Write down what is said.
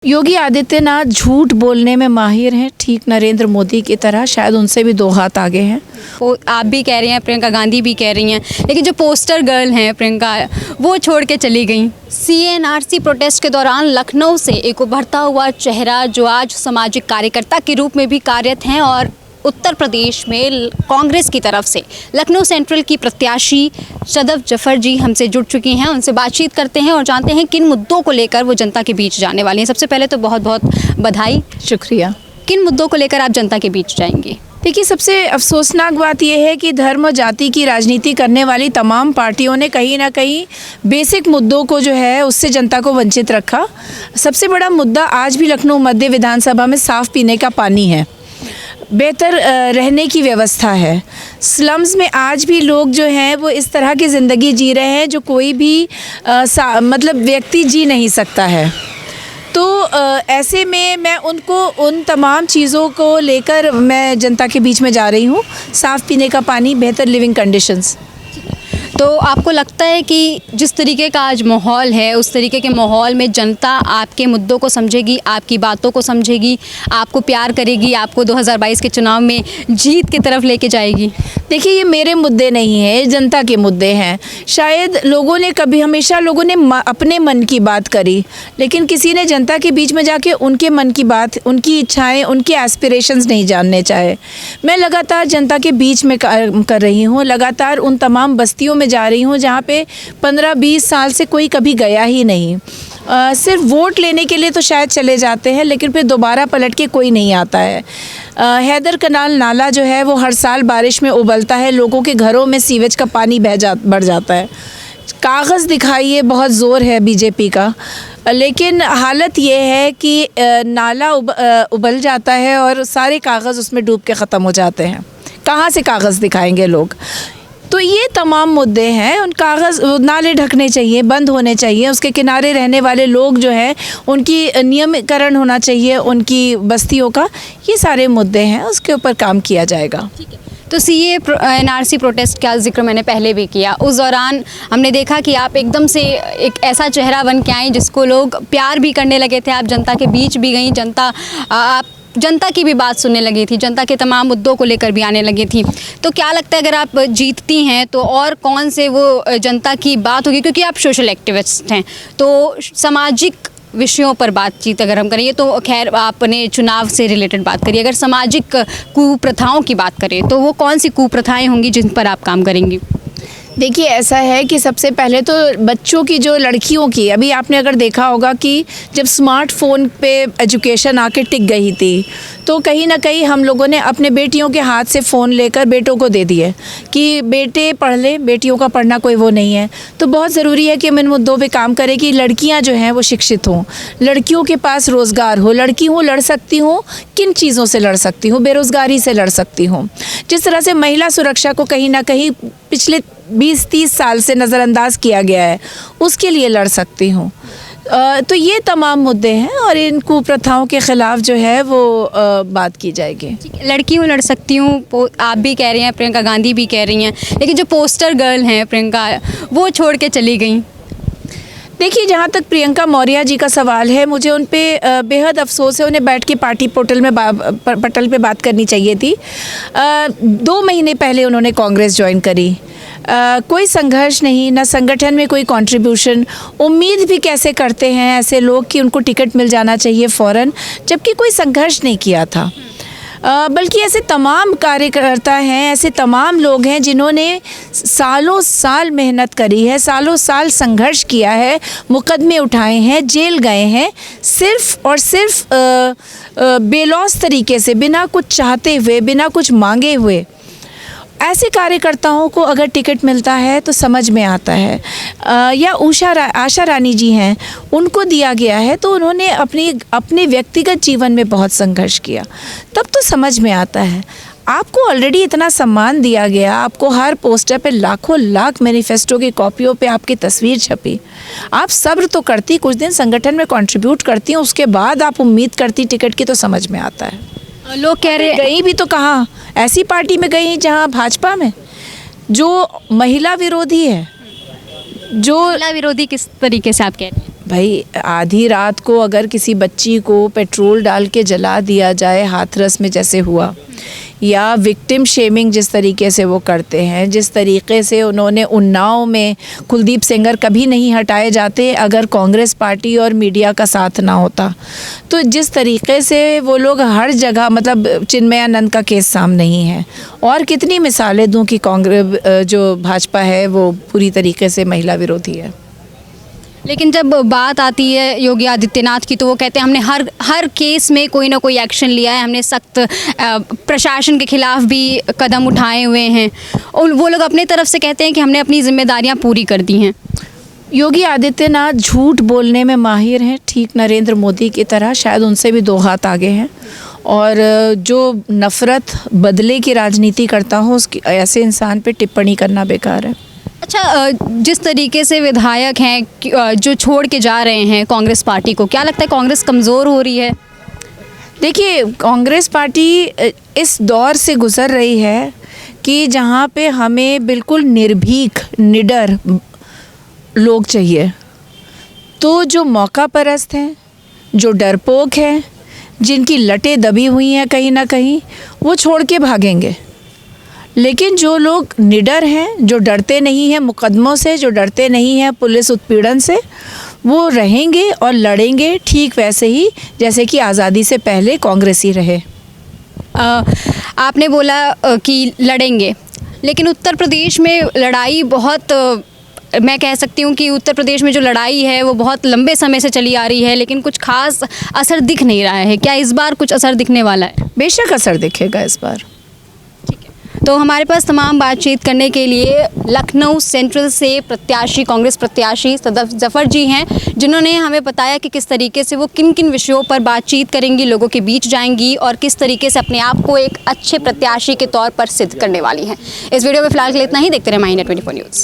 योगी आदित्यनाथ झूठ बोलने में माहिर हैं, ठीक नरेंद्र मोदी की तरह, शायद उनसे भी 2 हाथ आगे हैं। वो आप भी कह रही हैं, प्रियंका गांधी भी कह रही हैं, लेकिन जो पोस्टर गर्ल हैं प्रियंका, वो छोड़ के चली गई। CNRC प्रोटेस्ट के दौरान लखनऊ से एक उभरता हुआ चेहरा जो आज सामाजिक कार्यकर्ता के रूप में भी कार्यरत हैं और उत्तर प्रदेश में कांग्रेस की तरफ से लखनऊ सेंट्रल की प्रत्याशी सदफ जफर जी हमसे जुड़ चुकी हैं। उनसे बातचीत करते हैं और जानते हैं किन मुद्दों को लेकर वो जनता के बीच जाने वाली हैं। सबसे पहले तो बहुत बहुत बधाई। शुक्रिया। किन मुद्दों को लेकर आप जनता के बीच जाएंगी? देखिए, सबसे अफसोसनाक बात यह है कि धर्म और जाति की राजनीति करने वाली तमाम पार्टियों ने कहीं ना कहीं बेसिक मुद्दों को जो है उससे जनता को वंचित रखा। सबसे बड़ा मुद्दा आज भी लखनऊ मध्य विधानसभा में साफ़ पीने का पानी है, बेहतर रहने की व्यवस्था है। स्लम्स में आज भी लोग जो हैं वो इस तरह की ज़िंदगी जी रहे हैं जो कोई भी मतलब व्यक्ति जी नहीं सकता है। तो ऐसे में मैं उनको उन तमाम चीज़ों को लेकर मैं जनता के बीच में जा रही हूँ। साफ़ पीने का पानी, बेहतर लिविंग कंडीशंस। तो आपको लगता है कि जिस तरीके का आज माहौल है, उस तरीके के माहौल में जनता आपके मुद्दों को समझेगी, आपकी बातों को समझेगी, आपको प्यार करेगी, आपको 2022 के चुनाव में जीत की तरफ लेके जाएगी? देखिए, ये मेरे मुद्दे नहीं हैं, जनता के मुद्दे हैं। शायद लोगों ने हमेशा लोगों ने अपने मन की बात करी, लेकिन किसी ने जनता के बीच में जाके उनके मन की बात, उनकी इच्छाएं, उनके एस्पिरेशंस नहीं जानने चाहे। मैं लगातार जनता के बीच में कर रही हूँ, लगातार उन तमाम बस्तियों में जा रही हूँ जहाँ पे 15-20 साल से कोई कभी गया ही नहीं। सिर्फ वोट लेने के लिए तो शायद चले जाते हैं, लेकिन फिर दोबारा पलट के कोई नहीं आता है। हैदर कनाल नाला जो है वो हर साल बारिश में उबलता है, लोगों के घरों में सीवेज का पानी बढ़ जाता है। कागज़ दिखाइए, बहुत ज़ोर है बीजेपी का, लेकिन हालत ये है कि नाला उबल जाता है और सारे कागज़ उसमें डूब के ख़त्म हो जाते हैं। कहाँ से कागज़ दिखाएंगे लोग? तो ये तमाम मुद्दे हैं। उन कागज़ नाले ढकने चाहिए, बंद होने चाहिए, उसके किनारे रहने वाले लोग जो हैं उनकी नियमीकरण होना चाहिए, उनकी बस्तियों का। ये सारे मुद्दे हैं, उसके ऊपर काम किया जाएगा। तो NRC प्रोटेस्ट का जिक्र मैंने पहले भी किया। उस दौरान हमने देखा कि आप एकदम से एक ऐसा चेहरा बन के आई जिसको लोग प्यार भी करने लगे थे। आप जनता के बीच भी गई, आप जनता की भी बात सुनने लगी थी, जनता के तमाम मुद्दों को लेकर भी आने लगी थी। तो क्या लगता है अगर आप जीतती हैं तो और कौन से वो जनता की बात होगी, क्योंकि आप सोशल एक्टिविस्ट हैं, तो सामाजिक विषयों पर बातचीत अगर हम करें, तो खैर आपने चुनाव से रिलेटेड बात करी, अगर सामाजिक कुप्रथाओं की बात करें तो वो कौन सी कुप्रथाएं होंगी जिन पर आप काम करेंगी? देखिए, ऐसा है कि सबसे पहले तो बच्चों की, जो लड़कियों की, अभी आपने अगर देखा होगा कि जब स्मार्टफोन पे एजुकेशन आके टिक गई थी, तो कहीं ना कहीं हम लोगों ने अपने बेटियों के हाथ से फ़ोन लेकर बेटों को दे दिए कि बेटे पढ़ लें, बेटियों का पढ़ना कोई वो नहीं है। तो बहुत ज़रूरी है कि हम इन मुद्दों पे काम करें कि लड़कियां जो हैं वो शिक्षित हों, लड़कियों के पास रोज़गार हो। लड़की हूँ, लड़ सकती हूँ, किन चीज़ों से लड़ सकती हूँ? बेरोज़गारी से लड़ सकती हूँ। जिस तरह से महिला सुरक्षा को कहीं ना कहीं पिछले 20-30 साल से नज़रअंदाज किया गया है, उसके लिए लड़ सकती हूँ। तो ये तमाम मुद्दे हैं और इन कुप्रथाओं के ख़िलाफ़ जो है वो बात की जाएगी। लड़की हूँ, लड़ सकती हूँ, आप भी कह रही हैं, प्रियंका गांधी भी कह रही हैं, लेकिन जो पोस्टर गर्ल हैं प्रियंका, वो छोड़ के चली गई। देखिए, जहाँ तक प्रियंका मौर्य जी का सवाल है, मुझे उन पे बेहद अफसोस है। उन्हें बैठ के पार्टी पटल पे बात करनी चाहिए थी। 2 महीने पहले उन्होंने कांग्रेस ज्वाइन करी। कोई संघर्ष नहीं, ना संगठन में कोई कंट्रीब्यूशन। उम्मीद भी कैसे करते हैं ऐसे लोग कि उनको टिकट मिल जाना चाहिए फ़ौरन, जबकि कोई संघर्ष नहीं किया था। बल्कि ऐसे तमाम कार्यकर्ता हैं, ऐसे तमाम लोग हैं जिन्होंने सालों साल मेहनत करी है, सालों साल संघर्ष किया है, मुकदमे उठाए हैं, जेल गए हैं, सिर्फ़ और सिर्फ बेलौस तरीके से, बिना कुछ चाहते हुए, बिना कुछ मांगे हुए। ऐसे कार्यकर्ताओं को अगर टिकट मिलता है तो समझ में आता है। या आशा रानी जी हैं, उनको दिया गया है तो उन्होंने अपने व्यक्तिगत जीवन में बहुत संघर्ष किया, तब तो समझ में आता है। आपको ऑलरेडी इतना सम्मान दिया गया, आपको हर पोस्टर पे लाखों लाख मैनिफेस्टो की कॉपियों पे आपकी तस्वीर छपी, आप सब्र तो करती, कुछ दिन संगठन में कंट्रीब्यूट करती हैं, उसके बाद आप उम्मीद करती टिकट की, तो समझ में आता है। लोग कह रहे गई भी तो कहाँ? ऐसी पार्टी में गई जहाँ भाजपा में, जो महिला विरोधी है। जो महिला विरोधी किस तरीके से आप कह रहे हैं? भाई आधी रात को अगर किसी बच्ची को पेट्रोल डाल के जला दिया जाए हाथरस में जैसे हुआ, या विक्टिम शेमिंग जिस तरीके से वो करते हैं, जिस तरीके से उन्होंने उन्नाव में कुलदीप सेंगर कभी नहीं हटाए जाते अगर कांग्रेस पार्टी और मीडिया का साथ ना होता, तो जिस तरीके से वो लोग हर जगह, मतलब चिन्मयानंद का केस सामने ही है, और कितनी मिसालें दूं कि कांग्रेस जो भाजपा है वो पूरी तरीके से महिला विरोधी है। लेकिन जब बात आती है योगी आदित्यनाथ की तो वो कहते हैं हमने हर केस में कोई ना कोई एक्शन लिया है, हमने सख्त प्रशासन के खिलाफ भी कदम उठाए हुए हैं, और वो लोग अपने तरफ से कहते हैं कि हमने अपनी जिम्मेदारियां पूरी कर दी हैं। योगी आदित्यनाथ झूठ बोलने में माहिर हैं, ठीक नरेंद्र मोदी की तरह, शायद उनसे भी 2 हाथ आगे हैं, और जो नफ़रत बदले की राजनीति करता हो उसकी ऐसे इंसान पे टिप्पणी करना बेकार है। अच्छा, जिस तरीके से विधायक हैं जो छोड़ के जा रहे हैं कांग्रेस पार्टी को, क्या लगता है कांग्रेस कमज़ोर हो रही है? देखिए, कांग्रेस पार्टी इस दौर से गुज़र रही है कि जहाँ पे हमें बिल्कुल निर्भीक, निडर लोग चाहिए। तो जो मौका परस्त हैं, जो डरपोक हैं, जिनकी लटें दबी हुई हैं कहीं ना कहीं, वो छोड़ के भागेंगे। लेकिन जो लोग निडर हैं, जो डरते नहीं हैं मुकदमों से, जो डरते नहीं हैं पुलिस उत्पीड़न से, वो रहेंगे और लड़ेंगे ठीक वैसे ही जैसे कि आज़ादी से पहले कांग्रेस ही रहे। आपने बोला कि लड़ेंगे, लेकिन उत्तर प्रदेश में लड़ाई बहुत, मैं कह सकती हूँ कि उत्तर प्रदेश में जो लड़ाई है वो बहुत लंबे समय से चली आ रही है, लेकिन कुछ खास असर दिख नहीं रहा है। क्या इस बार कुछ असर दिखने वाला है? बेशक असर दिखेगा इस बार। तो हमारे पास तमाम बातचीत करने के लिए लखनऊ सेंट्रल से प्रत्याशी, कांग्रेस प्रत्याशी सदफ जफ़र जी हैं, जिन्होंने हमें बताया कि किस तरीके से वो किन किन विषयों पर बातचीत करेंगी, लोगों के बीच जाएंगी और किस तरीके से अपने आप को एक अच्छे प्रत्याशी के तौर पर सिद्ध करने वाली हैं। इस वीडियो में फिलहाल के लिए इतना ही। देखते रहे माई इंडिया 24 न्यूज़।